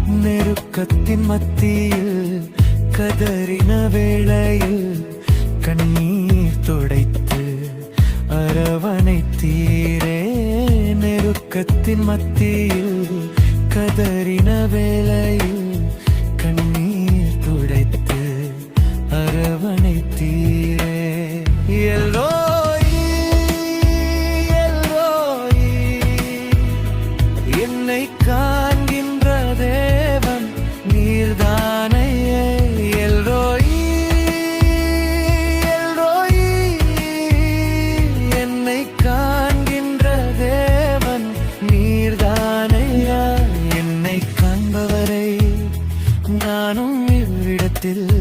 நெருக்கத்தின் மத்தியில் கதறின வேளையில் கண்ணீர் துடைத்து அரவணைத்தீரே. நெருக்கத்தின் மத்தியில் கதறின வேளையில் கண்ணீர் துடைத்து அரவணைத்தீரே. எல்லோய் எல்லோய் என்னை காண்கின்ற தேவன் நீர்தானையே. எல்லோய் எல்லோய் என்னை காண்கின்ற தேவன் நீர்தானையா. என்னை காண்பவரை நானும் இவ்விடத்தில்